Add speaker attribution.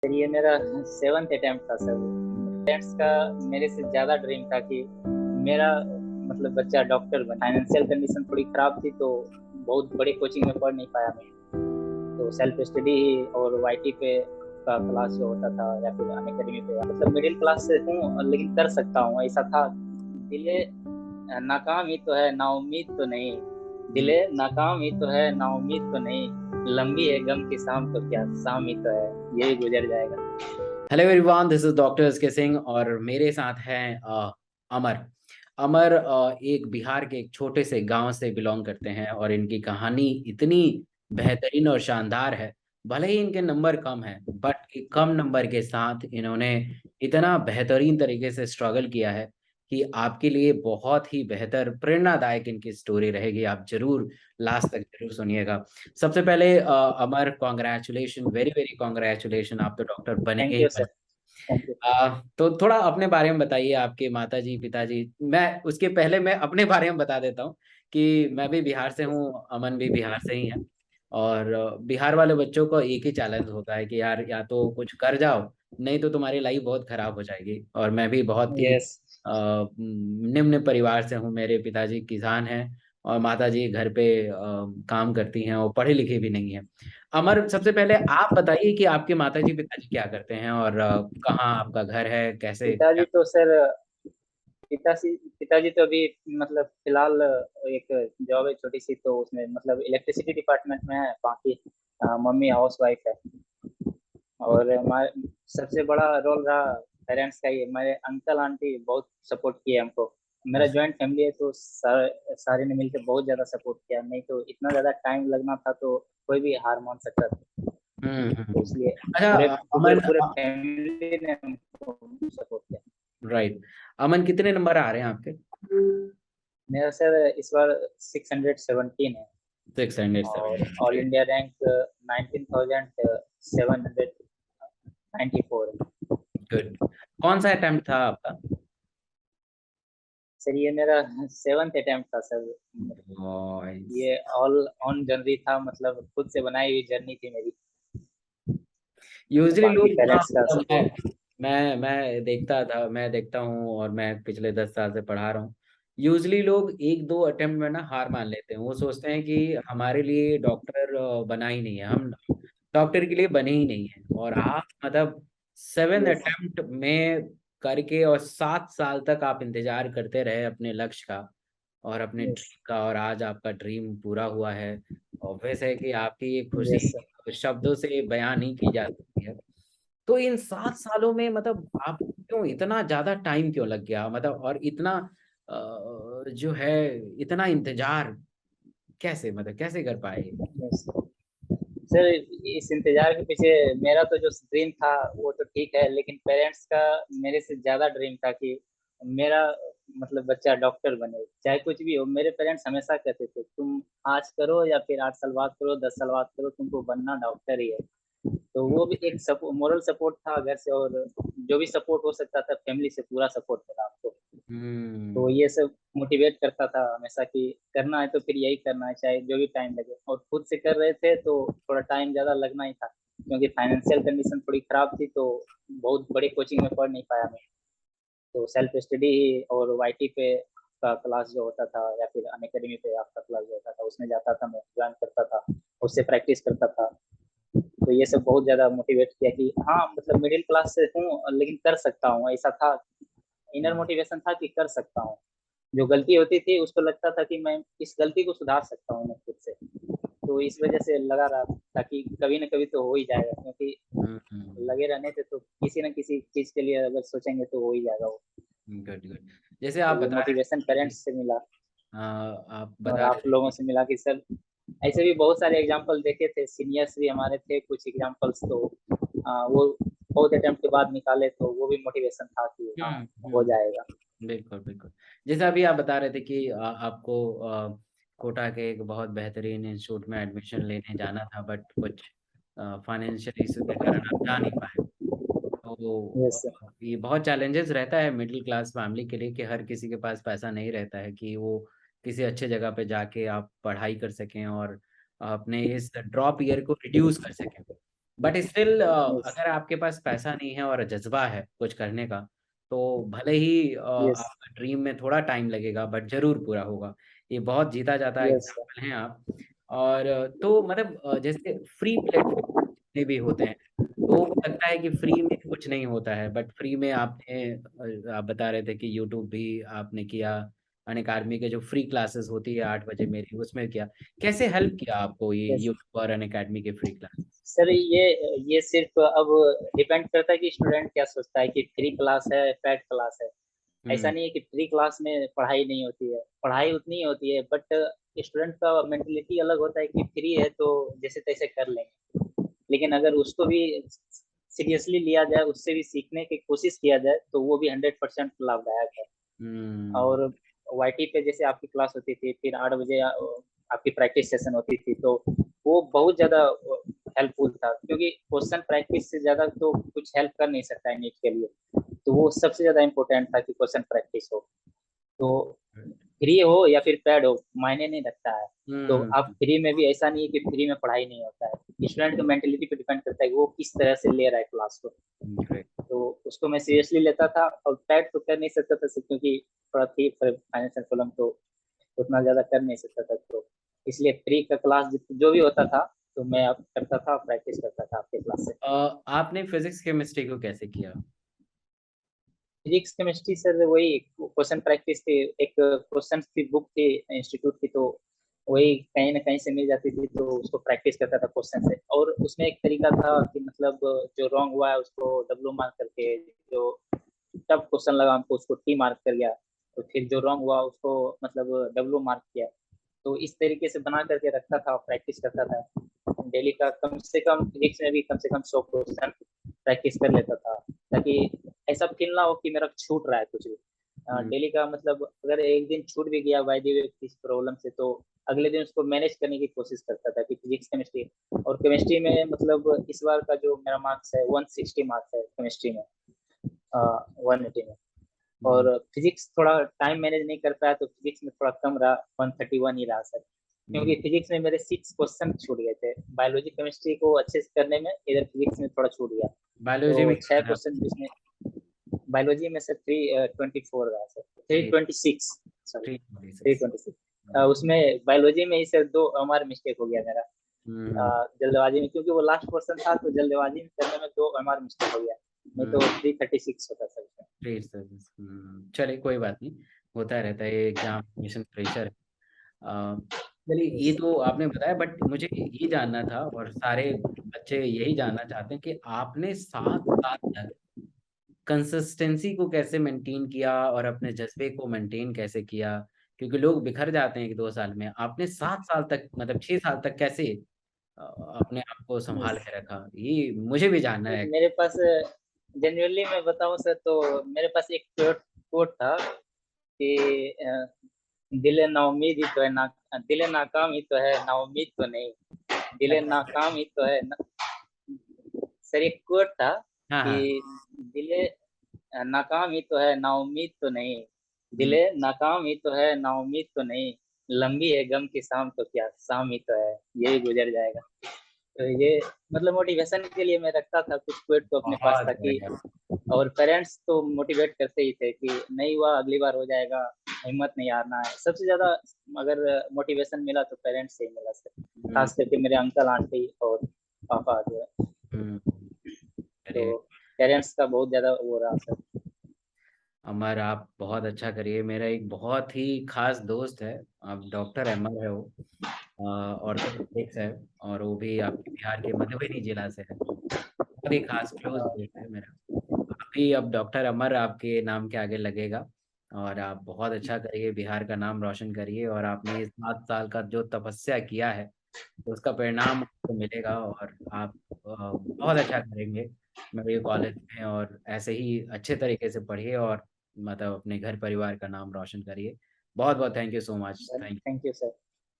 Speaker 1: Sir ये मेरा 7th attempt था सर। पेरेंट्स का मेरे से ज़्यादा ड्रीम था कि मेरा मतलब बच्चा डॉक्टर बने। फाइनेंशियल कंडीशन थोड़ी खराब थी तो बहुत बड़ी कोचिंग में पढ़ नहीं पाया मैं। तो सेल्फ स्टडी ही और वाईटी पे का क्लास जो होता था या फिर अनअकैडमी पे, मतलब मिडिल क्लास से हूँ लेकिन कर सकता हूँ ऐसा था। दिले नाकाम ही तो है नाउम्मीद तो नहीं। दिले नाकाम ही तो है नाउम्मीद तो नहीं। लंबी है गम की शाम तो क्या शाम ही तो है, यही गुजर जाएगा।
Speaker 2: Hello everyone, this is doctor S के सिंह और मेरे साथ हैं अमर। अमर एक बिहार के एक छोटे से गांव से बिलोंग करते हैं और इनकी कहानी इतनी बेहतरीन और शानदार है। भले ही इनके नंबर कम है बट कम नंबर के साथ इन्होंने इतना बेहतरीन तरीके से स्ट्रगल किया है कि आपके लिए बहुत ही बेहतर प्रेरणादायक इनकी स्टोरी रहेगी। आप जरूर लास्ट तक जरूर सुनिएगा। सबसे पहले अमर, कॉन्ग्रेचुलेशन, वेरी वेरी कॉन्ग्रेचुलेशन, आप तो डॉक्टर बनेंगे
Speaker 1: थैंक
Speaker 2: ही
Speaker 1: यू सर।
Speaker 2: बने।
Speaker 1: Thank you.
Speaker 2: तो थोड़ा अपने बारे में बताइए, आपके माता जी पिताजी। मैं उसके पहले मैं अपने बारे में बता देता हूँ कि मैं भी बिहार से हूँ, अमन भी बिहार से ही है। और बिहार वाले बच्चों को एक ही चैलेंज होता है कि यार या तो कुछ कर जाओ, नहीं तो तुम्हारी लाइफ बहुत खराब हो जाएगी। और मैं भी बहुत ही
Speaker 1: यस।
Speaker 2: निम्न परिवार से हूँ। मेरे पिताजी किसान हैं और माता जी घर पे काम करती हैं और पढ़ी लिखी भी नहीं है। अमर, सबसे पहले आप बताइए कि आपके माताजी पिताजी क्या करते हैं और कहाँ आपका घर है, कैसे
Speaker 1: पिताजी
Speaker 2: क्या?
Speaker 1: तो सर, पिताजी तो अभी मतलब फिलहाल एक जॉब है छोटी सी, तो उसमें मतलब इलेक्ट्रिसिटी डिपार्टमेंट में है। बाकी मम्मी हाउस वाइफ है। और
Speaker 2: ओके।
Speaker 1: हमारे सबसे बड़ा रोल रहा पेरेंट्स का। ये मेरे अंकल आंटी बहुत सपोर्ट किए हमको। मेरा
Speaker 2: अच्छा।
Speaker 1: जॉइंट फैमिली है तो सारे ने मिलकर बहुत ज्यादा सपोर्ट किया, नहीं तो इतना ज्यादा टाइम लगना था तो कोई भी हार मान सकता था। तो
Speaker 2: हम्म।
Speaker 1: इसलिए
Speaker 2: अच्छा।
Speaker 1: पूरे पूरे
Speaker 2: अमन,
Speaker 1: पूरे फैमिली ने हमको सपोर्ट किया।
Speaker 2: राइट। अमन, कितने नंबर आ रहे हैं आपके?
Speaker 1: मेरा सर इस बार 617 है।
Speaker 2: 670।
Speaker 1: और ऑल इंडिया रैंक 19,794 है।
Speaker 2: गुड। कौन सा अटेम्प्ट था आपका?
Speaker 1: सर ये मेरा 7th अटेम्प्ट था सर।
Speaker 2: Nice.
Speaker 1: ये ऑल ऑन जर्नी था, मतलब खुद से बनाई हुई जर्नी थी मेरी।
Speaker 2: यूजली
Speaker 1: बाकी
Speaker 2: लोग ना,
Speaker 1: पेरेंट्स का
Speaker 2: मतलब
Speaker 1: सपोर्ट।
Speaker 2: मैं देखता था, मैं देखता हूँ और मैं पिछले 10 साल से पढ़ा रहा हूँ। यूजली लोग एक दो अटेम्प्ट में ना हार मान लेते हैं। वो सोचते हैं कि हमारे लिए डॉक्टर बना ही नहीं है, हम डॉक्टर के लिए बने ही नहीं है। और आप मतलब 7 अटेम्प्ट में करके और 7 साल तक आप इंतजार करते रहे अपने लक्ष्य का और अपने
Speaker 1: यस।
Speaker 2: ड्रीम का, और आज आपका ड्रीम पूरा हुआ है। ऑब्वियस है कि आपकी ये खुशी
Speaker 1: यस सर।
Speaker 2: शब्दों से बयान नहीं की जा सकती है। तो इन 7 सालों में मतलब आप क्यों इतना ज्यादा टाइम क्यों लग गया, मतलब और इतना जो है इतना इंतजार कैसे, मतलब कैसे कर पाए?
Speaker 1: यस सर, इस इंतजार के पीछे मेरा तो जो ड्रीम था वो तो ठीक है, लेकिन पेरेंट्स का मेरे से ज्यादा ड्रीम था कि मेरा मतलब बच्चा डॉक्टर बने। चाहे कुछ भी हो, मेरे पेरेंट्स हमेशा कहते थे तुम आज करो या फिर 8 साल बाद करो, 10 साल बाद करो, तुमको बनना डॉक्टर ही है। तो वो भी एक मोरल सपोर्ट था घर से, और जो भी सपोर्ट हो सकता था फैमिली से पूरा सपोर्ट मिला आपको। तो
Speaker 2: हम्म।
Speaker 1: ये सब मोटिवेट करता था हमेशा कि करना है तो फिर यही करना है, चाहे जो भी टाइम लगे। और खुद से कर रहे थे तो थोड़ा टाइम ज्यादा लगना ही था, क्योंकि फाइनेंशियल कंडीशन थोड़ी खराब थी तो बहुत बड़ी कोचिंग में पढ़ नहीं पाया मैं। तो सेल्फ स्टडी ही और वाईटी पे का क्लास जो होता था या फिर अनअकैडमी पे आपका क्लास जो होता था उसमें जाता था, मैं ज्वाइन करता था, उससे प्रैक्टिस करता था। तो ये सब बहुत ज्यादा मोटिवेट किया कि हाँ मतलब मिडिल क्लास से हूँ लेकिन कर सकता हूँ, ऐसा था। इनर मोटिवेशन था कि कर सकता हूँ। जो गलती होती थी उसको लगता था कि मैं इस गलती को सुधार सकता हूँ मैं खुद से। तो इस वजह से लगा रहा ताकि कभी ना कभी तो हो ही जाएगा, क्योंकि
Speaker 2: हम्म।
Speaker 1: लगे रहने से तो किसी न किसी चीज के लिए अगर सोचेंगे तो हो ही जाएगा वो।
Speaker 2: Good good. जैसे
Speaker 1: तो
Speaker 2: आप
Speaker 1: ये
Speaker 2: बता
Speaker 1: मोटिवेशन
Speaker 2: रहे थे
Speaker 1: पेरेंट्स से मिला
Speaker 2: आप
Speaker 1: और
Speaker 2: बता
Speaker 1: आप
Speaker 2: रहे थे
Speaker 1: लोगों
Speaker 2: कि
Speaker 1: से मिला कि सर ऐसे भी बहुत सारे एग्जाम्पल देखे थे, सीनियर्स भी हमारे थे कुछ एग्जाम्पल्स, तो वो बहुत अटेम्प्ट के बाद निकाले तो वो भी मोटिवेशन था कि हाँ हो जाएगा।
Speaker 2: बिल्कुल बिल्कुल। जैसे अभी आप बता रहे थे कि आपको कोटा के एक बहुत बेहतरीन इंस्टीट्यूट में एडमिशन लेने जाना था बट कुछ फाइनेंशियल इशू के कारण आप जा नहीं पाए। तो
Speaker 1: यस सर।
Speaker 2: ये बहुत चैलेंजेस रहता है मिडिल क्लास फैमिली के लिए कि हर किसी के पास पैसा नहीं रहता है कि वो किसी अच्छे जगह पे जाके आप पढ़ाई कर सकें और अपने इस ड्रॉप ईयर को रिड्यूस कर सकें। बट स्टिल
Speaker 1: यस,
Speaker 2: अगर आपके पास पैसा नहीं है और जज्बा है कुछ करने का, तो भले ही
Speaker 1: यस,
Speaker 2: आपका ड्रीम में थोड़ा टाइम लगेगा बट जरूर पूरा होगा। ये बहुत जीता जाता
Speaker 1: यस सर,
Speaker 2: एग्जाम्पल हैं आप। और तो मतलब जैसे फ्री प्लेटफॉर्म जितने भी होते हैं, तो लगता है कि फ्री में कुछ नहीं होता है, बट फ्री में आपने आप बता रहे थे कि यूट्यूब भी आपने किया, अनअकैडमी के जो फ्री क्लासेस होती है 8 बजे मेरी, उसमें किया। कैसे हेल्प किया आपको ये
Speaker 1: यस
Speaker 2: यूट्यूब और अनअकैडमी के फ्री क्लास?
Speaker 1: सर। ये सिर्फ अब डिपेंड करता है कि स्टूडेंट क्या सोचता है कि फ्री क्लास है, पेड क्लास है। ऐसा
Speaker 2: हम्म।
Speaker 1: नहीं है कि फ्री क्लास में पढ़ाई नहीं होती है, पढ़ाई उतनी ही होती है, बट स्टूडेंट का मेंटेलिटी अलग होता है कि फ्री है तो जैसे तैसे कर लेंगे। लेकिन अगर उसको भी सीरियसली लिया जाए, उससे भी सीखने की कोशिश किया जाए, तो वो भी 100% लाभदायक है।
Speaker 2: हम्म।
Speaker 1: और वाईटी पे जैसे आपकी क्लास होती थी, फिर 8 बजे आपकी प्रैक्टिस सेशन होती थी, तो वो बहुत ज्यादा हेल्पफुल था, क्योंकि क्वेश्चन प्रैक्टिस से ज्यादा तो कुछ हेल्प कर नहीं सकता है नीट के लिए। तो वो सबसे ज्यादा इम्पोर्टेंट था कि क्वेश्चन प्रैक्टिस हो। तो फ्री हो या फिर पेड हो, मायने नहीं रखता है। तो
Speaker 2: हम्म।
Speaker 1: आप फ्री में भी, ऐसा नहीं है कि फ्री में पढ़ाई नहीं होता है, स्टूडेंट के मेंटेलिटी पे डिपेंड करता है कि वो किस तरह से ले रहा है क्लास को।
Speaker 2: ग्रेट।
Speaker 1: तो उसको मैं सीरियसली लेता था, और पेड तो कर नहीं सकता था क्योंकि थोड़ा थी फाइनेंशियल प्रॉब्लम, तो उतना ज्यादा कर नहीं सकता था। तो इसलिए फ्री का क्लास जो भी होता था, तो मैं अब करता था, प्रैक्टिस करता था आपके क्लास से।
Speaker 2: आपने फिजिक्स केमिस्ट्री को कैसे किया?
Speaker 1: फिजिक्स केमिस्ट्री सर वही क्वेश्चन प्रैक्टिस थी। एक क्वेश्चन की बुक थी इंस्टीट्यूट की, तो वही कहीं ना कहीं से मिल जाती थी, तो उसको प्रैक्टिस करता था क्वेश्चन से। और उसमें एक तरीका था कि मतलब जो रॉन्ग हुआ है उसको डब्लू मार्क करके, जो टफ क्वेश्चन लगा हमको उसको टी मार्क कर गया, तो फिर जो रॉन्ग हुआ उसको मतलब डब्लू मार्क किया। तो इस तरीके से बना करके रखता था, प्रैक्टिस करता था डेली का। कम से कम फिजिक्स में भी कम से कम 100 क्वेश्चन प्रैक्टिस कर लेता था, ताकि ऐसा फील ना हो कि मेरा छूट रहा है कुछ भी।
Speaker 2: हम्म।
Speaker 1: डेली का मतलब अगर एक दिन छूट भी गया बाय द वे किसी प्रॉब्लम से, तो अगले दिन उसको मैनेज करने की कोशिश करता था कि फिजिक्स केमिस्ट्री। और केमिस्ट्री में मतलब इस बार का जो मेरा मार्क्स है 160 मार्क्स है केमिस्ट्री में, 180 में।
Speaker 2: हम्म।
Speaker 1: और फिजिक्स थोड़ा टाइम मैनेज नहीं कर पाया, तो फिजिक्स में थोड़ा कम रहा, 131 ही रहा सर। क्योंकि फिजिक्स में मेरे 6 क्वेश्चन छूट गए थे, बायोलॉजी केमिस्ट्री को अच्छे से करने में, इधर फिजिक्स में थोड़ा छूट गया।
Speaker 2: बायोलॉजी में
Speaker 1: तो छह
Speaker 2: कितना था?
Speaker 1: क्वेश्चन जिसमें बायोलॉजी में सर 324 रहा sir,
Speaker 2: three
Speaker 1: 326, sorry
Speaker 2: three
Speaker 1: three
Speaker 2: 26।
Speaker 1: Twenty six उसमें बायोलॉजी में ही सर दो हमारे मिस्टेक हो गया मेरा,
Speaker 2: हम्म।
Speaker 1: जल्दबाजी में, क्योंकि वो लास्ट क्वेश्चन था, तो जल्दबाजी में करने में दो हमारे मिस्टेक हो गया। नहीं तो 336 होता सर उसमें।
Speaker 2: Three service. चलिए कोई बात नहीं, होता रहता है, ये एग्जामिनेशन प्रेशर है। अ, चलिए ये
Speaker 1: Yes,
Speaker 2: तो आपने बताया, बट मुझे ये जानना था और सारे बच्चे यही जानना चाहते हैं कि आपने 7 साल तक कंसिस्टेंसी को कैसे मेंटेन किया और अपने जज्बे को मेंटेन कैसे किया? क्योंकि लोग बिखर जाते हैं 2 साल में, आपने 7 साल तक मतलब 6 साल तक कैसे अपने आप को संभाल
Speaker 1: yes.
Speaker 2: के रखा, ये मुझे भी जानना है।
Speaker 1: मेरे पास जनरली मैं बताऊं सर, तो मेरे पास एक कोट कोट था कि दिले नाउमीद ही तो है ना, दिले नाकाम ही तो है नाउमीद तो नहीं, दिले
Speaker 2: अच्छा।
Speaker 1: नाकाम ही तो है ना। सर एक कोट था
Speaker 2: हाँ
Speaker 1: कि
Speaker 2: हाँ।
Speaker 1: दिले नाकाम ही तो है नाउमीद तो नहीं,
Speaker 2: हम्म।
Speaker 1: दिले नाकाम ही तो है नाउमीद तो नहीं, लंबी है गम की शाम तो क्या शाम ही तो है, ये भी गुजर जाएगा। तो ये मतलब मोटिवेशन के लिए मैं रखता था कुछ क्वेट तो अपने पास,
Speaker 2: बहुत
Speaker 1: ताकि
Speaker 2: बढ़िया।
Speaker 1: और पेरेंट्स तो मोटिवेट करते ही थे कि नहीं हुआ अगली बार हो जाएगा, हिम्मत नहीं हारना है। सबसे ज्यादा अगर मोटिवेशन मिला तो पेरेंट्स से ही मिला सर,
Speaker 2: हम्म।
Speaker 1: खास करके मेरे अंकल आंटी और पापा जो है।
Speaker 2: हम्म।
Speaker 1: तो
Speaker 2: अरे
Speaker 1: पेरेंट्स का बहुत ज्यादा वो रहा सर।
Speaker 2: अमर, आप बहुत अच्छा करिए। मेरा एक बहुत ही खास दोस्त है, आप डॉक्टर अमर है, वो ऑर्थोपेडिक्स है, और वो भी आपके बिहार के मधुबनी जिला से है। बहुत ही खास क्लोज दोस्त है मेरा। अभी अब डॉक्टर अमर आपके नाम के आगे लगेगा, और आप बहुत अच्छा करिए, बिहार का नाम रोशन करिए, और आपने इस 7 साल का जो तपस्या किया है, तो उसका परिणाम आपको मिलेगा, और आप बहुत अच्छा करेंगे मेडिकल कॉलेज में, और ऐसे ही अच्छे तरीके से पढ़िए, और मतलब अपने घर परिवार का नाम रोशन करिए। बहुत बहुत thank you so much. Thank
Speaker 1: thank you sir.